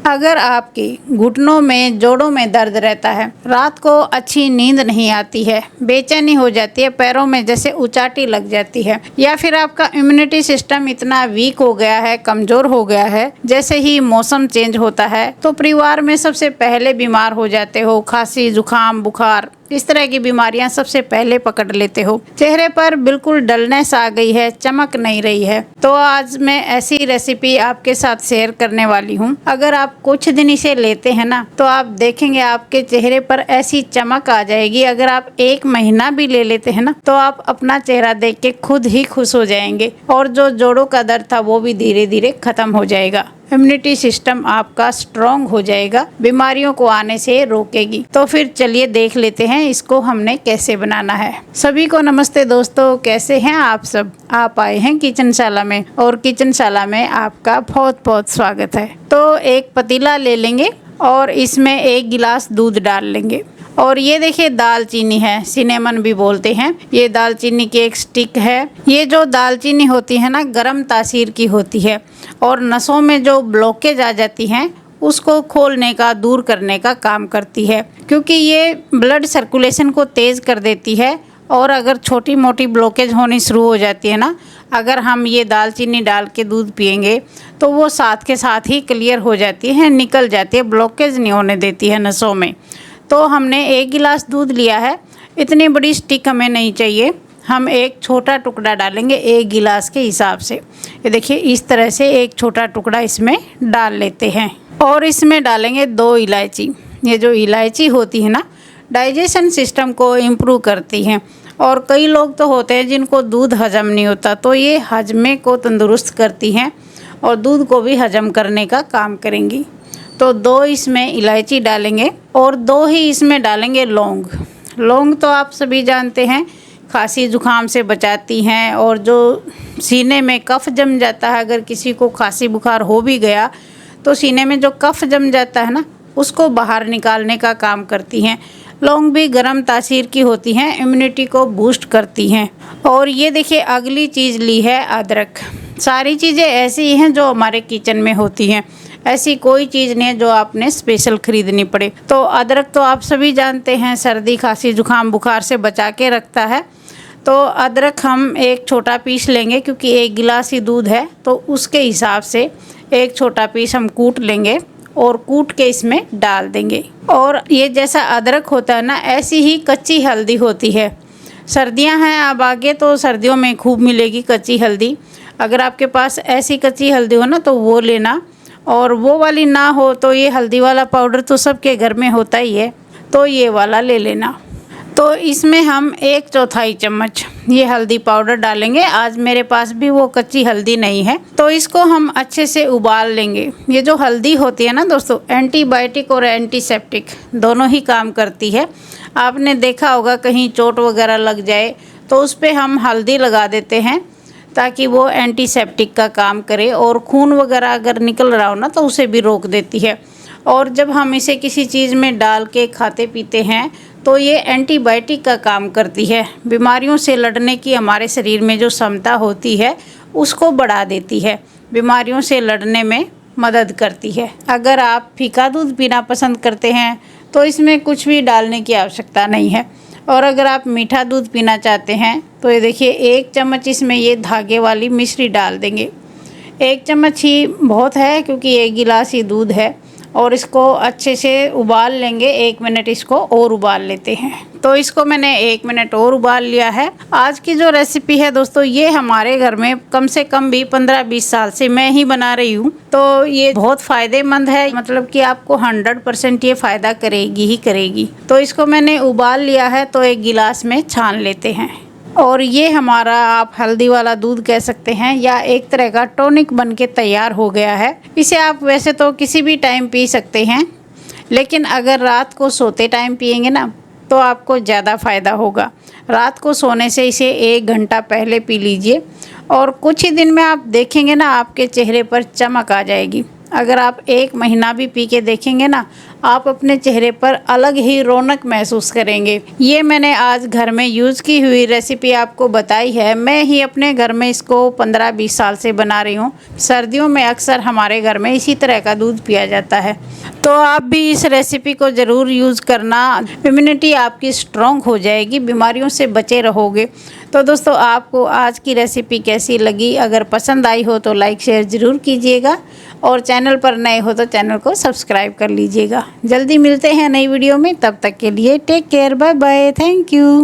अगर आपके घुटनों में, जोड़ों में दर्द रहता है, रात को अच्छी नींद नहीं आती है, बेचैनी हो जाती है, पैरों में जैसे उचाटी लग जाती है, या फिर आपका इम्यूनिटी सिस्टम इतना वीक हो गया है, कमजोर हो गया है, जैसे ही मौसम चेंज होता है तो परिवार में सबसे पहले बीमार हो जाते हो, खांसी, जुकाम, बुखार, इस तरह की बीमारियां सबसे पहले पकड़ लेते हो, चेहरे पर बिल्कुल डलनेस आ गई है, चमक नहीं रही है, तो आज मैं ऐसी रेसिपी आपके साथ शेयर करने वाली हूँ। अगर आप कुछ दिन इसे लेते हैं ना तो आप देखेंगे आपके चेहरे पर ऐसी चमक आ जाएगी। अगर आप 1 महीना भी ले लेते हैं ना तो आप अपना चेहरा देख के खुद ही खुश हो जाएंगे और जो जोड़ों का दर्द था वो भी धीरे धीरे खत्म हो जाएगा। इम्यूनिटी सिस्टम आपका स्ट्रॉन्ग हो जाएगा, बीमारियों को आने से रोकेगी। तो फिर चलिए देख लेते हैं इसको हमने कैसे बनाना है। सभी को नमस्ते दोस्तों, कैसे हैं आप सब। आप आए हैं किचनशाला में और किचनशाला में आपका बहुत बहुत स्वागत है। तो एक पतीला ले लेंगे और इसमें 1 गिलास दूध डाल लेंगे। और ये देखिए दालचीनी है, सिनेमन भी बोलते हैं। ये दालचीनी की एक स्टिक है। ये जो दालचीनी होती है ना, गर्म तासीर की होती है और नसों में जो ब्लॉकेज आ जाती हैं उसको खोलने का, दूर करने का काम करती है, क्योंकि ये ब्लड सर्कुलेशन को तेज़ कर देती है। और अगर छोटी मोटी ब्लॉकेज होनी शुरू हो जाती है ना, अगर हम ये दालचीनी डाल के दूध पिएंगे तो वो साथ के साथ ही क्लियर हो जाती है, निकल जाती है, ब्लॉकेज नहीं होने देती है नसों में। तो हमने 1 गिलास दूध लिया है। इतनी बड़ी स्टिक हमें नहीं चाहिए, हम एक छोटा टुकड़ा डालेंगे 1 गिलास के हिसाब से। ये देखिए इस तरह से एक छोटा टुकड़ा इसमें डाल लेते हैं। और इसमें डालेंगे 2 इलायची। ये जो इलायची होती है ना, डाइजेशन सिस्टम को इम्प्रूव करती हैं। और कई लोग तो होते हैं जिनको दूध हजम नहीं होता, तो ये हजमे को तंदुरुस्त करती हैं और दूध को भी हजम करने का काम करेंगी। तो 2 इसमें इलायची डालेंगे और 2 ही इसमें डालेंगे लौंग। लौंग तो आप सभी जानते हैं खांसी जुकाम से बचाती हैं, और जो सीने में कफ जम जाता है, अगर किसी को खांसी बुखार हो भी गया तो सीने में जो कफ जम जाता है ना उसको बाहर निकालने का काम करती हैं। लौंग भी गर्म तासीर की होती हैं, इम्यूनिटी को बूस्ट करती हैं। और ये देखिए अगली चीज़ ली है अदरक। सारी चीज़ें ऐसी ही हैं जो हमारे किचन में होती हैं, ऐसी कोई चीज़ नहीं है जो आपने स्पेशल खरीदनी पड़े। तो अदरक तो आप सभी जानते हैं सर्दी, खांसी, जुकाम, बुखार से बचा के रखता है। तो अदरक हम एक छोटा पीस लेंगे, क्योंकि 1 गिलास ही दूध है तो उसके हिसाब से एक छोटा पीस हम कूट लेंगे और कूट के इसमें डाल देंगे। और ये जैसा अदरक होता है ना, ऐसी ही कच्ची हल्दी होती है। सर्दियां हैं अब आगे, तो सर्दियों में खूब मिलेगी कच्ची हल्दी। अगर आपके पास ऐसी कच्ची हल्दी हो ना तो वो लेना, और वो वाली ना हो तो ये हल्दी वाला पाउडर तो सबके घर में होता ही है, तो ये वाला ले लेना। तो इसमें हम 1/4 चम्मच ये हल्दी पाउडर डालेंगे। आज मेरे पास भी वो कच्ची हल्दी नहीं है, तो इसको हम अच्छे से उबाल लेंगे। ये जो हल्दी होती है ना दोस्तों, एंटीबायोटिक और एंटीसेप्टिक दोनों ही काम करती है। आपने देखा होगा कहीं चोट वगैरह लग जाए तो उस पर हम हल्दी लगा देते हैं ताकि वो एंटीसेप्टिक का काम करे, और खून वगैरह अगर निकल रहा हो ना तो उसे भी रोक देती है। और जब हम इसे किसी चीज़ में डाल के खाते पीते हैं तो ये एंटीबायोटिक का काम करती है। बीमारियों से लड़ने की हमारे शरीर में जो क्षमता होती है उसको बढ़ा देती है, बीमारियों से लड़ने में मदद करती है। अगर आप फीका दूध पीना पसंद करते हैं तो इसमें कुछ भी डालने की आवश्यकता नहीं है। और अगर आप मीठा दूध पीना चाहते हैं तो ये देखिए 1 चम्मच इसमें ये धागे वाली मिश्री डाल देंगे। 1 चम्मच ही बहुत है, क्योंकि 1 गिलास ही दूध है। और इसको अच्छे से उबाल लेंगे। 1 मिनट इसको और उबाल लेते हैं। तो इसको मैंने 1 मिनट और उबाल लिया है। आज की जो रेसिपी है दोस्तों, ये हमारे घर में कम से कम भी 15-20 साल से मैं ही बना रही हूँ, तो ये बहुत फ़ायदेमंद है। मतलब कि आपको 100% ये फ़ायदा करेगी ही करेगी। तो इसको मैंने उबाल लिया है, तो 1 गिलास में छान लेते हैं। और ये हमारा आप हल्दी वाला दूध कह सकते हैं, या एक तरह का टॉनिक बन के तैयार हो गया है। इसे आप वैसे तो किसी भी टाइम पी सकते हैं, लेकिन अगर रात को सोते टाइम पिएंगे ना तो आपको ज़्यादा फ़ायदा होगा। रात को सोने से इसे 1 घंटा पहले पी लीजिए, और कुछ ही दिन में आप देखेंगे ना आपके चेहरे पर चमक आ जाएगी। अगर आप 1 महीना भी पी के देखेंगे ना, आप अपने चेहरे पर अलग ही रौनक महसूस करेंगे। ये मैंने आज घर में यूज़ की हुई रेसिपी आपको बताई है। मैं ही अपने घर में इसको 15-20 साल से बना रही हूँ। सर्दियों में अक्सर हमारे घर में इसी तरह का दूध पिया जाता है, तो आप भी इस रेसिपी को ज़रूर यूज़ करना। इम्यूनिटी आपकी स्ट्रॉन्ग हो जाएगी, बीमारियों से बचे रहोगे। तो दोस्तों, आपको आज की रेसिपी कैसी लगी? अगर पसंद आई हो तो लाइक शेयर ज़रूर कीजिएगा, और चैनल पर नए हो तो चैनल को सब्सक्राइब कर लीजिएगा। जल्दी मिलते हैं नई वीडियो में, तब तक के लिए take care, bye bye, thank you.